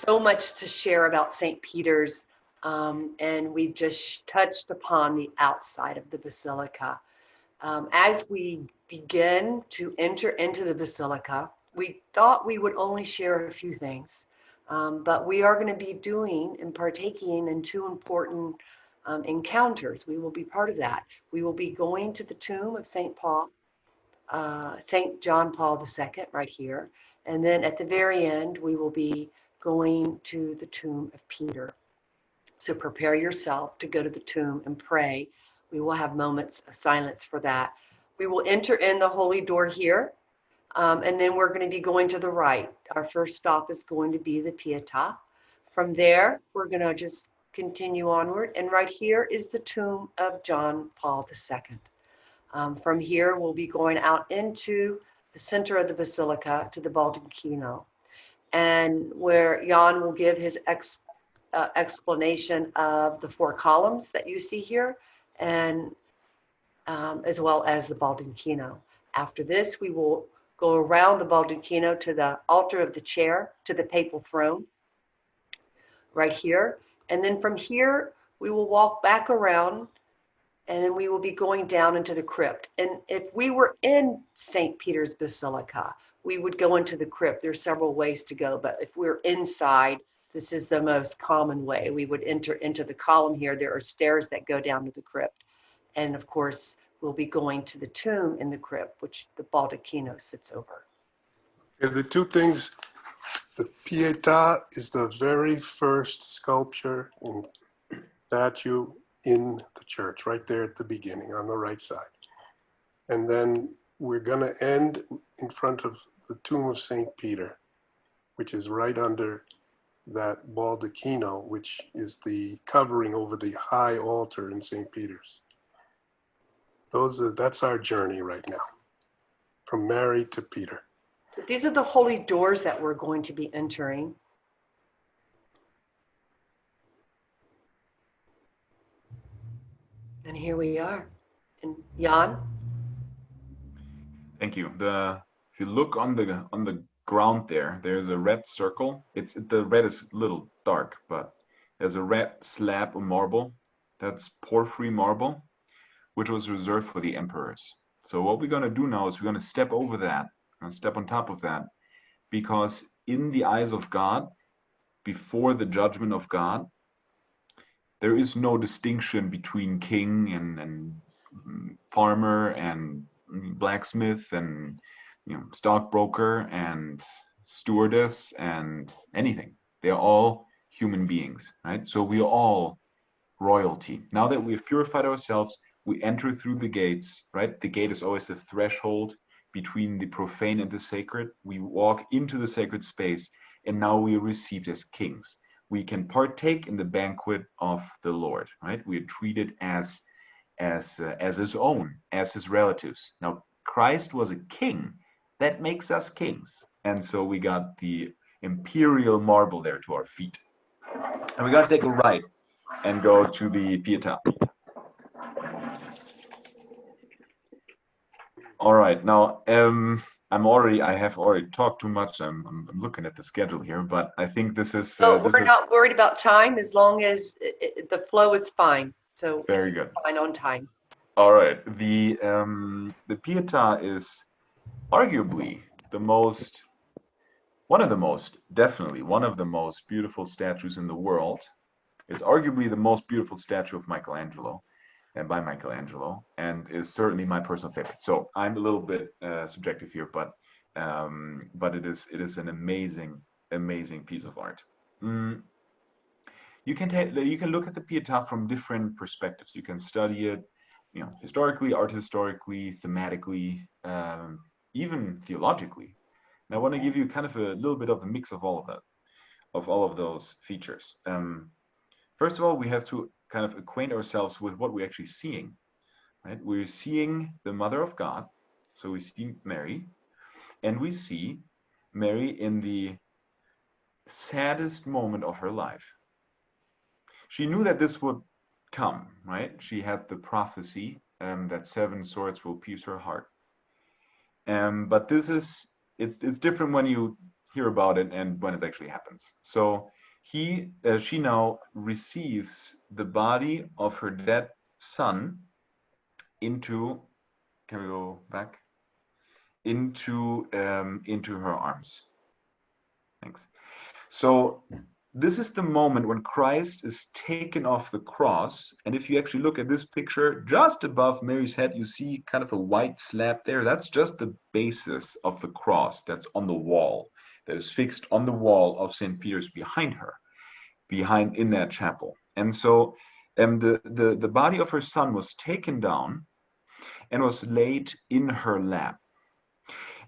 so much to share about St. Peter's, and we just touched upon the outside of the Basilica. As we begin to enter into the Basilica, we thought we would only share a few things, but we are going to be doing and partaking in two important encounters. We will be part of that. We will be going to the tomb of St. John Paul II, right here. And then at the very end, we will be going to the tomb of Peter. So prepare yourself to go to the tomb and pray. We will have moments of silence for that. We will enter in the holy door here, and then we're going to be going to the right. Our first stop is going to be the Pieta. From there, we're going to just continue onward, and right here is the tomb of John Paul II. From here, we'll be going out into the center of the Basilica to the Baldacchino, and where Jan will give his explanation of the four columns that you see here, and as well as the Baldacchino. After this, we will go around the Baldacchino to the altar of the chair, to the papal throne, right here. And then from here, we will walk back around, and then we will be going down into the crypt. And if we were in St. Peter's Basilica, we would go into the crypt. There's several ways to go, but if we're inside, this is the most common way. We would enter into the column here. There are stairs that go down to the crypt. And of course, we'll be going to the tomb in the crypt, which the Baldacchino sits over. The two things, the Pieta is the very first sculpture and statue in the church, right there at the beginning on the right side. And then we're going to end in front of the tomb of St. Peter, which is right under that Baldacchino, which is the covering over the high altar in St. Peter's. That's our journey right now, from Mary to Peter. So these are the holy doors that we're going to be entering. And here we are. And Jan? Thank you. If you look on the ground there's a red circle. The red is a little dark, but there's a red slab of marble. That's porphyry marble, which was reserved for the emperors. So what we're going to do now is we're going to step over that and step on top of that, because in the eyes of God, before the judgment of God, there is no distinction between king and farmer and blacksmith and stockbroker and stewardess and anything. They're all human beings, right? So we are all royalty. Now that we've purified ourselves, we enter through the gates, right? The gate is always the threshold between the profane and the sacred. We walk into the sacred space, and now we are received as kings. We can partake in the banquet of the Lord, right? We are treated as his own, as his relatives. Now, Christ was a king. That makes us kings. And so we got the imperial marble there to our feet. And we got to take a right and go to the Pieta. All right, now I have already talked too much. I'm looking at the schedule here, but I think this is. We're not worried about time as long as the flow is fine. So very good. Fine on time. All right, the Pieta is arguably one of the most beautiful statues in the world. It's arguably the most beautiful statue of Michelangelo. And by Michelangelo, and is certainly my personal favorite. So I'm a little bit subjective here, but it is an amazing piece of art. You can look at the Pieta from different perspectives. You can study it, historically, art historically, thematically, even theologically. And I want to give you kind of a little bit of a mix of all of that, of all of those features. First of all, we have to kind of acquaint ourselves with what we're actually seeing, right? We're seeing the Mother of God, so we see Mary, and we see Mary in the saddest moment of her life. She knew that this would come, right? She had the prophecy that 7 swords will pierce her heart. But it's different when you hear about it and when it actually happens. So she now receives the body of her dead son into, can we go back? Into her arms. Thanks. So this is the moment when Christ is taken off the cross. And if you actually look at this picture, just above Mary's head, you see kind of a white slab there. That's just the basis of the cross that's on the wall, that is fixed on the wall of St. Peter's behind her, behind in that chapel. And so the body of her son was taken down and was laid in her lap.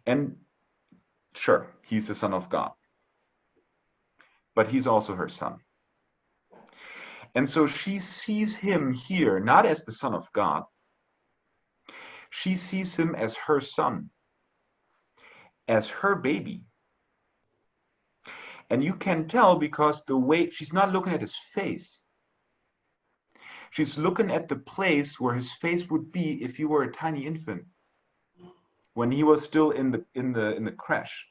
And sure, he's the Son of God, but he's also her son. And so she sees him here not as the Son of God. She sees him as her son, as her baby. And you can tell because the way she's not looking at his face. She's looking at the place where his face would be if he were a tiny infant, when he was still in the creche.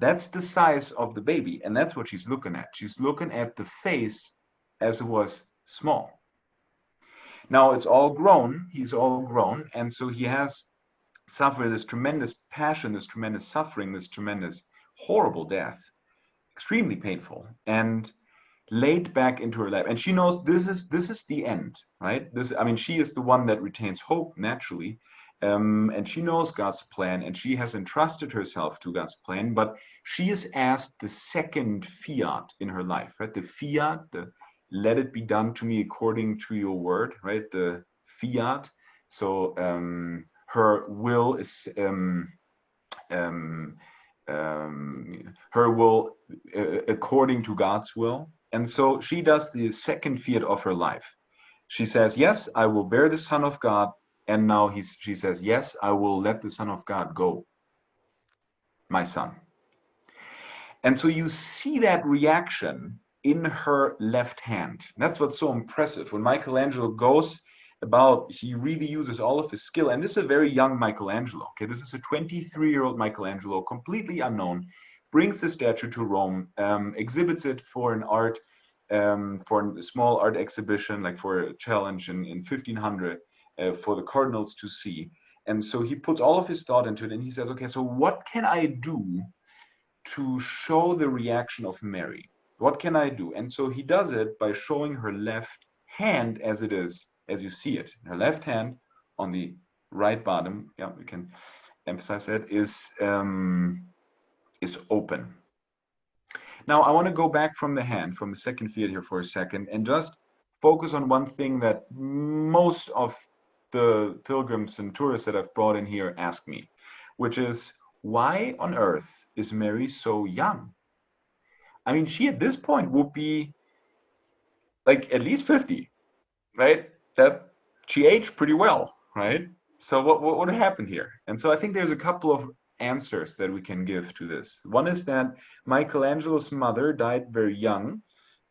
That's the size of the baby, and that's what she's looking at. She's looking at the face as it was small. Now it's all grown, he's all grown, and so he has suffered this tremendous passion, this tremendous suffering, this tremendous horrible death, extremely painful, and laid back into her lap. And she knows this is the end, right? She is the one that retains hope naturally. And she knows God's plan, and she has entrusted herself to God's plan, but she is asked the second fiat in her life, right? The fiat, the let it be done to me according to your word, right? The fiat. So her will is her will according to God's will. And so she does the second fiat of her life. She says, yes, I will bear the Son of God. And now she says, yes, I will let the Son of God go, my son. And so you see that reaction in her left hand. That's what's so impressive. When Michelangelo goes about, he really uses all of his skill. And this is a very young Michelangelo. Okay, this is a 23-year-old Michelangelo, completely unknown, brings the statue to Rome, exhibits it for an art, for a small art exhibition, like for a challenge in 1500. For the cardinals to see. And so he puts all of his thought into it, and he says, okay, so what can I do to show the reaction of Mary? What can I do? And so he does it by showing her left hand as it is, as you see it. Her left hand on the right bottom, yeah, we can emphasize that, is open. Now I want to go back from the hand, from the second fiat here for a second, and just focus on one thing that most of the pilgrims and tourists that I've brought in here ask me, which is, why on earth is Mary so young? I mean, she at this point would be like at least 50, right? That she aged pretty well, right? So what happened here? And so I think there's a couple of answers that we can give to this. One is that Michelangelo's mother died very young,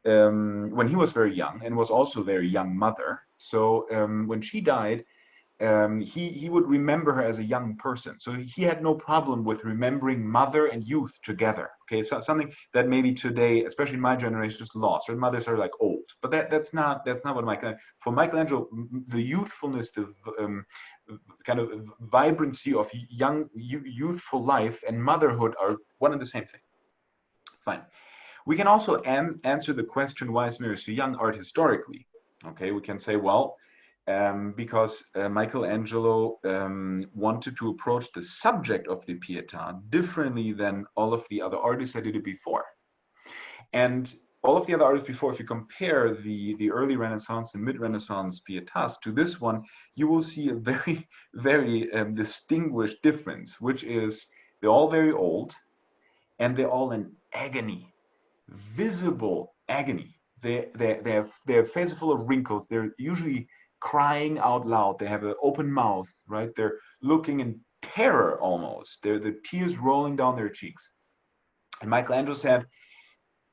when he was very young, and was also a very young mother. So when she died, he would remember her as a young person. So he had no problem with remembering mother and youth together. Okay, so something that maybe today, especially in my generation, is lost. Right? Mothers are like old, but that's not what for Michelangelo, the youthfulness, the kind of vibrancy of youthful life and motherhood are one and the same thing. Fine. We can also answer the question, why is Mary so young, art historically? Okay, we can say, well, because Michelangelo wanted to approach the subject of the Pieta differently than all of the other artists that did it before. And all of the other artists before, if you compare the early Renaissance and mid-Renaissance Pietas to this one, you will see a very, very distinguished difference, which is they're all very old and they're all in agony, visible agony. Their faces full of wrinkles. They're usually crying out loud. They have an open mouth, right? They're looking in terror almost. They're the tears rolling down their cheeks. And Michelangelo said,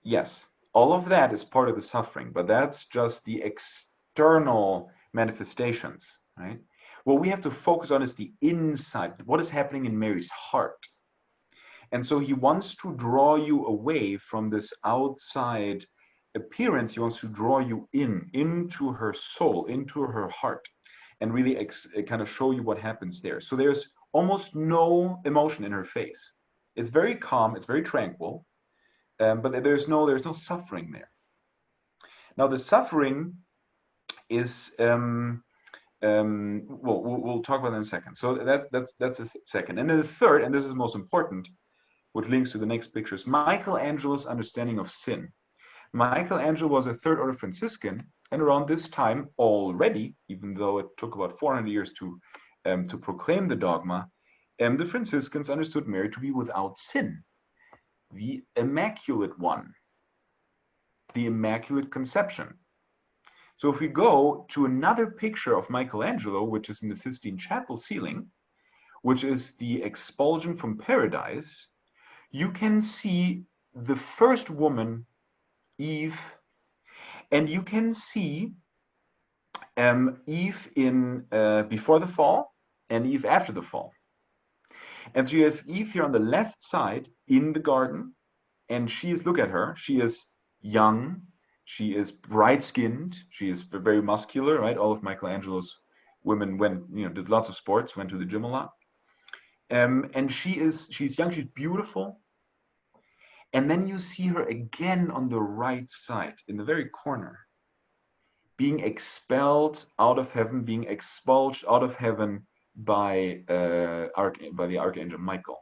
yes, all of that is part of the suffering, but that's just the external manifestations, right? What we have to focus on is the inside, what is happening in Mary's heart. And so he wants to draw you away from this outside appearance. He wants to draw you into her soul, into her heart, and really kind of show you what happens there. So there's almost no emotion in her face. It's very calm, it's very tranquil, but there's no suffering there. Now the suffering is we'll talk about that in a second. So that's a second. And then the third, and this is most important, which links to the next picture, is Michelangelo's understanding of sin. Michelangelo was a third order Franciscan, and around this time already, even though it took about 400 years to proclaim the dogma, the Franciscans understood Mary to be without sin, the Immaculate One, the Immaculate Conception. So if we go to another picture of Michelangelo, which is in the Sistine Chapel ceiling, which is the expulsion from paradise, you can see the first woman, Eve, and you can see Eve in before the fall and Eve after the fall. And so you have Eve here on the left side in the garden, and she is, look at her, she is young, she is bright-skinned, she is very muscular, right? All of Michelangelo's women did lots of sports, went to the gym a lot. And she's young, she's beautiful. And then you see her again on the right side, in the very corner, being expelled out of heaven, being expulged out of heaven by the Archangel Michael.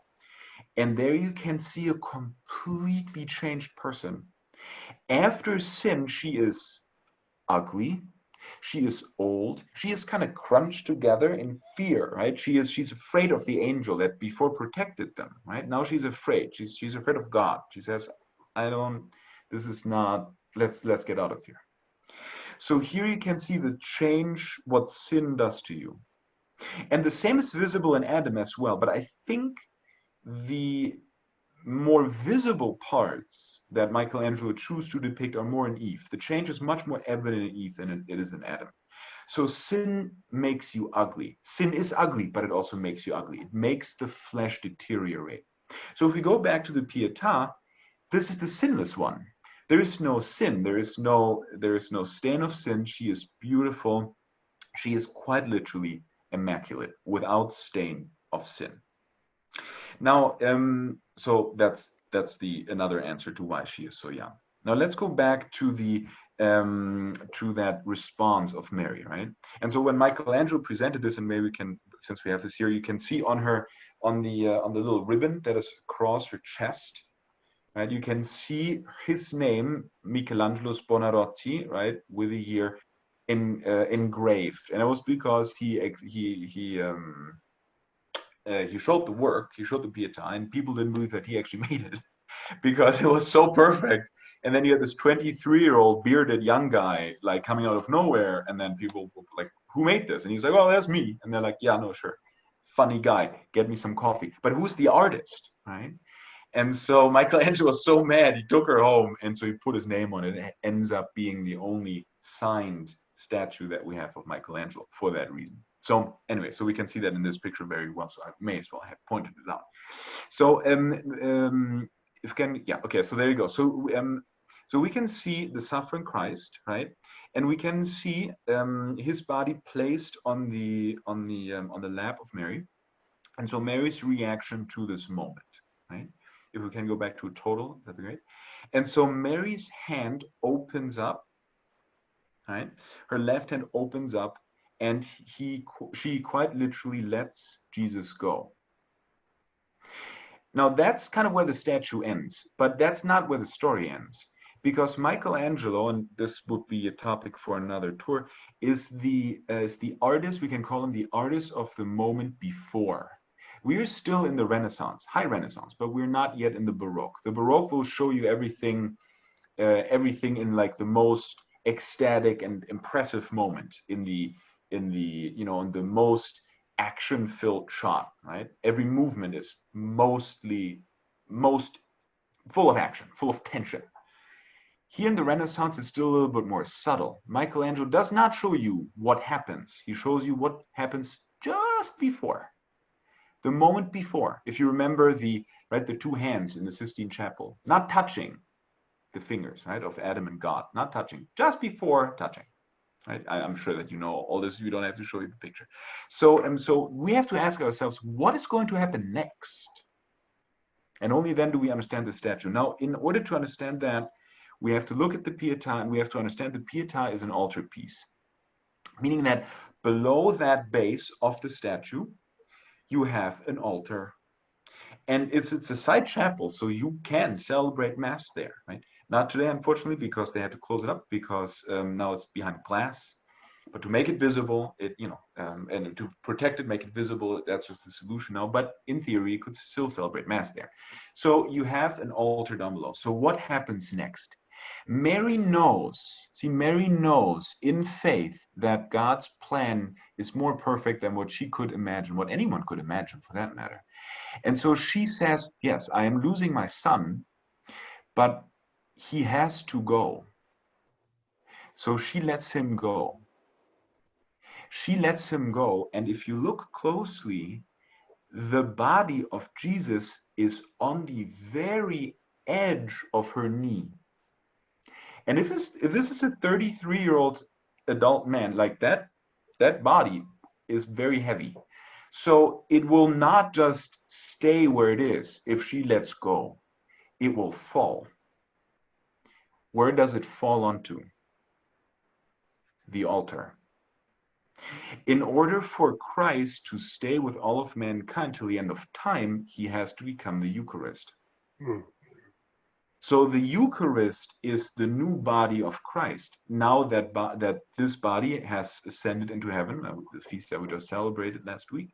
And there you can see a completely changed person. After sin, she is ugly, she is old, she is kind of crunched together in fear, right? She's afraid of the angel that before protected them, right? Now she's afraid. She's afraid of God. She says, this is not, let's get out of here. So here you can see the change, what sin does to you. And the same is visible in Adam as well, but I think the more visible parts that Michelangelo chooses to depict are more in Eve. The change is much more evident in Eve than it is in Adam. So sin makes you ugly. Sin is ugly, but it also makes you ugly. It makes the flesh deteriorate. So if we go back to the Pieta, this is the sinless one. There is no sin. There is no stain of sin. She is beautiful. She is quite literally immaculate, without stain of sin. Now, so that's another answer to why she is so young. Now let's go back to that response of Mary, right? And so when Michelangelo presented this, and maybe we can, since we have this here, you can see on the little ribbon that is across her chest, right? You can see his name, Michelangelo Buonarroti, right, with a year engraved, and it was because he showed the work, he showed the Pieta, and people didn't believe that he actually made it because it was so perfect. And then you had this 23-year-old bearded young guy like coming out of nowhere, and then people were like, who made this? And he's like, oh, that's me. And they're like, yeah, no, sure. Funny guy, get me some coffee. But who's the artist, right? And so Michelangelo was so mad, he took her home, and so he put his name on it, and it ends up being the only signed statue that we have of Michelangelo for that reason. So anyway, so we can see that in this picture very well, so I may as well have pointed it out. So if can, yeah, okay, so there you go. So we can see the suffering Christ, right? And we can see his body placed on the lap of Mary. And so Mary's reaction to this moment, right? If we can go back to a total, that'd be great. And so Mary's hand opens up, right? Her left hand opens up, and she quite literally lets Jesus go. Now that's kind of where the statue ends, but that's not where the story ends, because Michelangelo, and this would be a topic for another tour, is the artist, we can call him the artist of the moment before. We're still in the Renaissance, high Renaissance, but we're not yet in the Baroque. The Baroque will show you everything in like the most ecstatic and impressive moment, in the most action-filled shot, right? Every movement is most full of action, full of tension. Here in the Renaissance, it's still a little bit more subtle. Michelangelo does not show you what happens. He shows you what happens just before. The moment before, if you remember the two hands in the Sistine Chapel, not touching the fingers, right, of Adam and God, not touching, just before touching. Right? I'm sure that you know all this. We don't have to show you the picture. So we have to ask ourselves, what is going to happen next? And only then do we understand the statue. Now, in order to understand that, we have to look at the Pieta, and we have to understand the Pieta is an altarpiece, meaning that below that base of the statue, you have an altar. And it's a side chapel, so you can celebrate Mass there, right? Not today, unfortunately, because they had to close it up because now it's behind glass. But to make it visible, and to protect it, make it visible, that's just the solution now. But in theory, you could still celebrate Mass there. So you have an altar down below. So what happens next? Mary knows in faith that God's plan is more perfect than what she could imagine, what anyone could imagine for that matter. And so she says, yes, I am losing my son, but he has to go. So she lets him go. She lets him go. And if you look closely, the body of Jesus is on the very edge of her knee. And if this is a 33-year-old adult man like that, that body is very heavy. So it will not just stay where it is if she lets go. It will fall. Where does it fall onto? The altar. In order for Christ to stay with all of mankind till the end of time, he has to become the Eucharist. So the Eucharist is the new body of Christ. Now that this body has ascended into heaven, the feast that we just celebrated last week.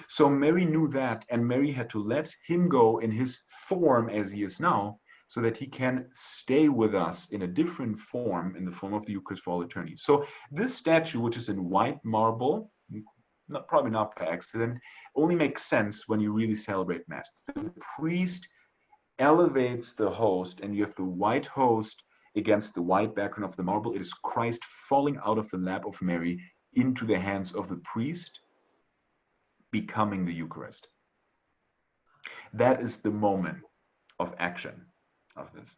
So Mary knew that, and Mary had to let him go in his form as he is now, so that he can stay with us in a different form, in the form of the Eucharist for all eternity. So this statue, which is in white marble, probably not by accident, only makes sense when you really celebrate Mass. The priest elevates the host, and you have the white host against the white background of the marble. It is Christ falling out of the lap of Mary into the hands of the priest, becoming the Eucharist. That is the moment of action of this.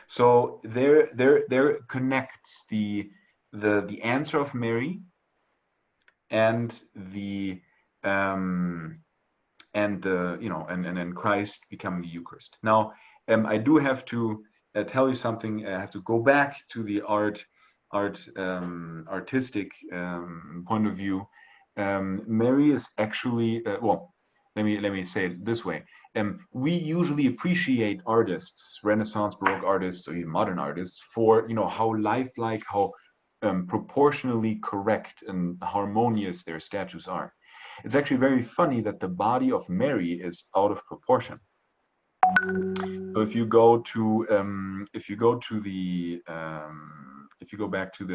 So there connects the answer of Mary and the and Christ becoming the Eucharist. Now, I do have to tell you something. I have to go back to the artistic point of view. Mary is actually well. Let me say it this way. We usually appreciate artists, Renaissance, Baroque artists, or even modern artists, for how lifelike, how proportionally correct and harmonious their statues are. It's actually very funny that the body of Mary is out of proportion. So if you go back to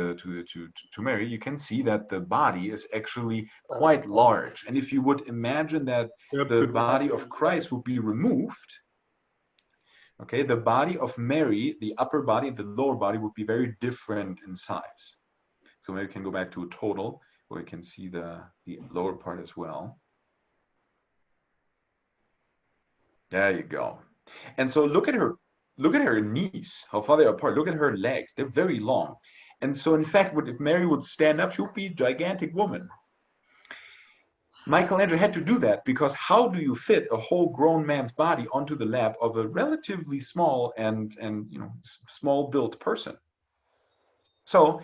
Mary, you can see that the body is actually quite large. And if you would imagine that the body of Christ would be removed, okay, the body of Mary, the upper body, the lower body would be very different in size. So maybe we can go back to a total where we can see the lower part as well. There you go. And so look at her knees, how far they're apart. Look at her legs, they're very long. And so in fact, if Mary would stand up, she would be a gigantic woman. Michelangelo had to do that because how do you fit a whole grown man's body onto the lap of a relatively small and small built person? So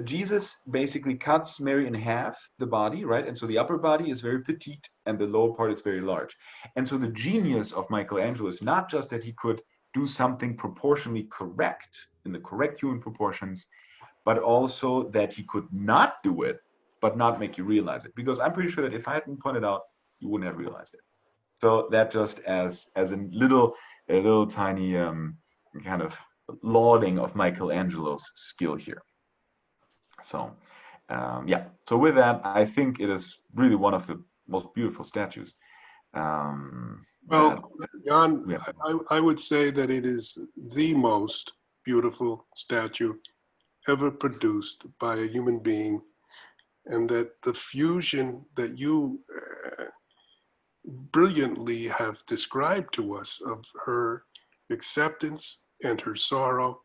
Jesus basically cuts Mary in half, the body, right? And so the upper body is very petite and the lower part is very large. And so the genius of Michelangelo is not just that he could do something proportionally correct, in the correct human proportions, but also that he could not do it, but not make you realize it. Because I'm pretty sure that if I hadn't pointed out, you wouldn't have realized it. So that just as a little tiny kind of lauding of Michelangelo's skill here. So yeah, so with that, I think it is really one of the most beautiful statues. Well, Jan, yeah. I would say that it is the most beautiful statue ever produced by a human being and that the fusion that you brilliantly have described to us of her acceptance and her sorrow,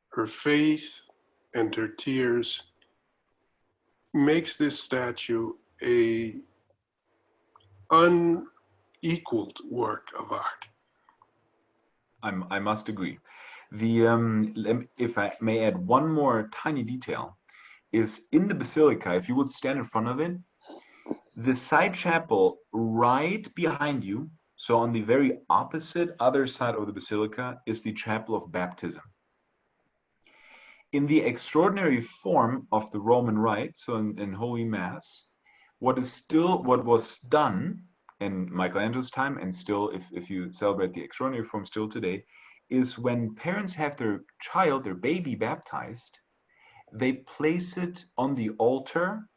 her faith and her tears, makes this statue a unequaled work of art. I must agree. If I may add one more tiny detail, is in the Basilica, if you would stand in front of it, the side chapel right behind you, so on the very opposite other side of the Basilica, is the chapel of baptism. In the extraordinary form of the Roman Rite, so in Holy Mass, what was done in Michelangelo's time, and still, if you celebrate the extraordinary form still today, is when parents have their child, their baby baptized, they place it on the altar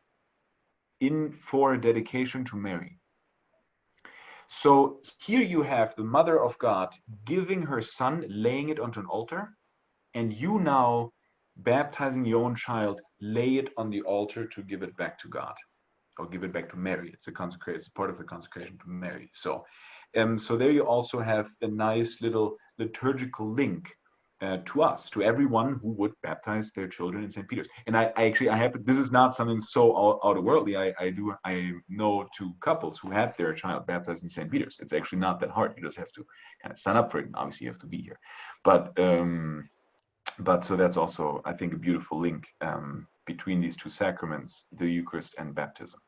for a dedication to Mary. So here you have the Mother of God giving her son, laying it onto an altar, and you now, baptizing your own child, lay it on the altar to give it back to God, or give it back to Mary. It's it's part of the consecration to Mary. So there you also have a nice little liturgical link to us, to everyone who would baptize their children in St. Peter's. And I happen, this is not something so out of worldly. I know two couples who had their child baptized in St. Peter's. It's actually not that hard. You just have to kind of sign up for it. And obviously, you have to be here. But so that's also, I think, a beautiful link between these two sacraments, the Eucharist and baptism.